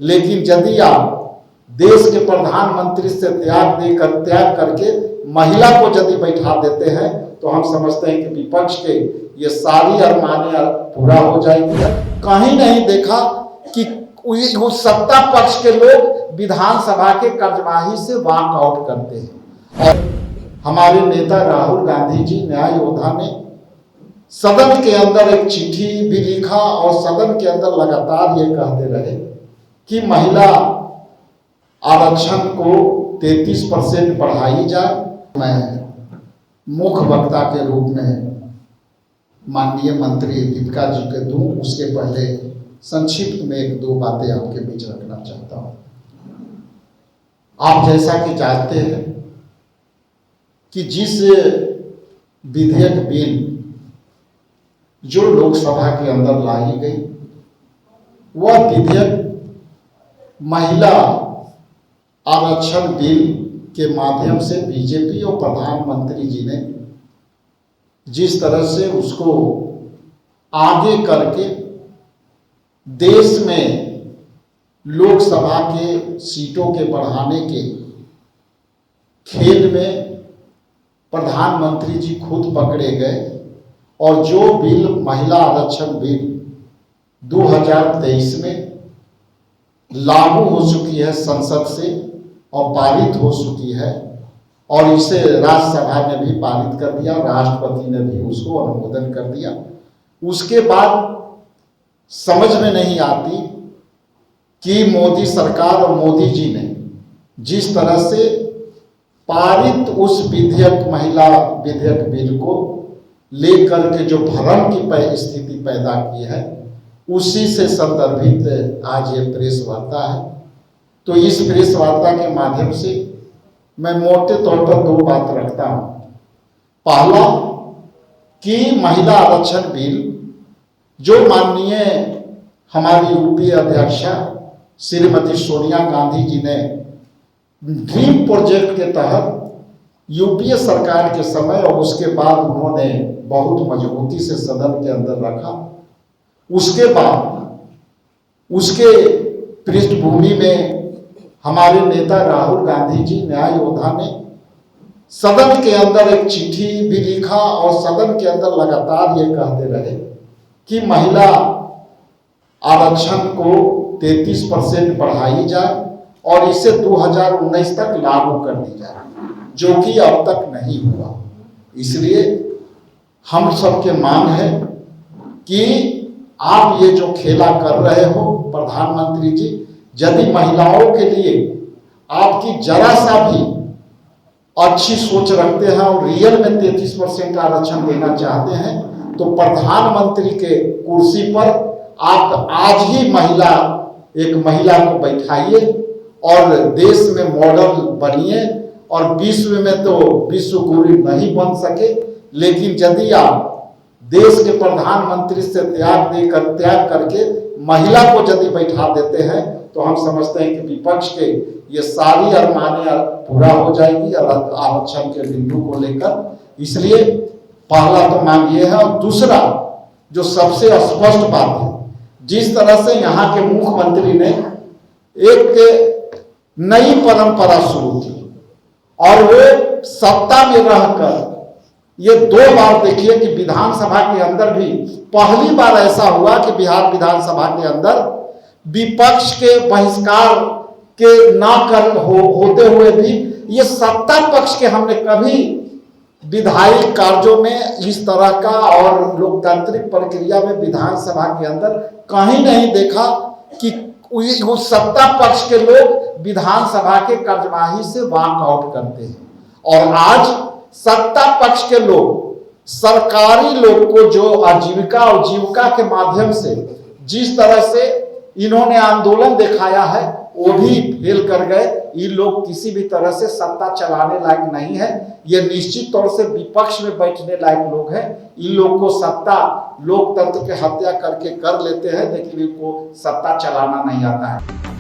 लेकिन यदि आप देश के प्रधानमंत्री से त्याग करके महिला को यदि बैठा देते हैं तो हम समझते हैं कि विपक्ष के ये सारी अरमानें पूरा हो जाएगी। कहीं नहीं देखा कि उस सत्ता पक्ष के लोग विधानसभा के कार्यवाही से वॉकआउट करते हैं। और हमारे नेता राहुल गांधी जी न्याय योद्धा ने सदन के अंदर एक चिट्ठी भी लिखा और सदन के अंदर लगातार ये कहते रहे कि महिला आरक्षण को 33% बढ़ाई जाए। मैं मुख्य वक्ता के रूप में माननीय मंत्री दीपिका जी के दूं, उसके पहले संक्षिप्त में एक दो बातें आपके बीच रखना चाहता हूं। आप जैसा कि जानते हैं कि जिस विधेयक बिल जो लोकसभा के अंदर लाई गई वह विधेयक महिला आरक्षण बिल के माध्यम से बीजेपी और प्रधानमंत्री जी ने जिस तरह से उसको आगे करके देश में लोकसभा के सीटों के बढ़ाने के खेल में प्रधानमंत्री जी खुद पकड़े गए और जो बिल महिला आरक्षण बिल 2023 में लागू हो चुकी है संसद से और पारित हो चुकी है और इसे राज्यसभा ने भी पारित कर दिया, राष्ट्रपति ने भी उसको अनुमोदन कर दिया। उसके बाद समझ में नहीं आती कि मोदी सरकार और मोदी जी ने जिस तरह से पारित उस महिला विधेयक बिल को लेकर के जो भ्रम की स्थिति पैदा की है, उसी से संदर्भित आज ये प्रेस वार्ता है। तो इस प्रेस वार्ता के माध्यम से मैं मोटे तौर पर दो बात रखता हूं। पहला कि महिला आरक्षण बिल जो माननीय हमारी यूपीए अध्यक्षा श्रीमती सोनिया गांधी जी ने ड्रीम प्रोजेक्ट के तहत यूपीए सरकार के समय और उसके बाद उन्होंने बहुत मजबूती से सदन के अंदर रखा। उसके बाद उसके पृष्ठभूमि में हमारे नेता राहुल गांधी जी न्याय योद्धा ने सदन के अंदर एक चिट्ठी भी लिखा और सदन के अंदर लगातार ये कहते रहे कि महिला आरक्षण को 33% बढ़ाई जाए और इसे 2019 तक लागू कर दी जाए, जो कि अब तक नहीं हुआ। इसलिए हम सबके मांग है कि आप ये जो खेला कर रहे हो प्रधानमंत्री जी, यदि महिलाओं के लिए आपकी जरा सा भी अच्छी सोच रखते हैं और रियल में 33% आरक्षण देना चाहते हैं तो प्रधानमंत्री के कुर्सी पर आप आज ही एक महिला को बैठाइए और देश में मॉडल बनिए। और विश्व में तो विश्व गुरु नहीं बन सके, लेकिन यदि आप देश के प्रधानमंत्री से त्याग करके महिला को यदि बैठा देते हैं तो हम समझते हैं कि विपक्ष के ये सारी अरमानें पूरा हो जाएगी आरक्षण के बिंदु को लेकर। इसलिए पहला तो मांग ये है। और दूसरा जो सबसे स्पष्ट बात है, जिस तरह से यहाँ के मुख्यमंत्री ने एक नई परंपरा शुरू की और वो सत्ता में रहकर ये 2 बार देखिए कि विधानसभा के अंदर भी पहली बार ऐसा हुआ कि बिहार विधानसभा के अंदर विपक्ष के बहिष्कार के होते हुए भी ये सत्ता पक्ष के हमने कभी विधायी कार्यों में इस तरह का और लोकतांत्रिक प्रक्रिया में विधानसभा के अंदर कहीं नहीं देखा कि उस सत्ता पक्ष के लोग विधानसभा के कार्यवाही से वॉकआउट करते हैं। और आज सत्ता पक्ष के लोग सरकारी लोग को जो आजीविका और जीविका के माध्यम से जिस तरह से इन्होंने आंदोलन दिखाया है वो भी फेल कर गए। ये लोग किसी भी तरह से सत्ता चलाने लायक नहीं है। ये निश्चित तौर से विपक्ष में बैठने लायक लोग हैं। इन लोग को सत्ता लोकतंत्र के हत्या करके कर लेते हैं, लेकिन इनको सत्ता चलाना नहीं आता है।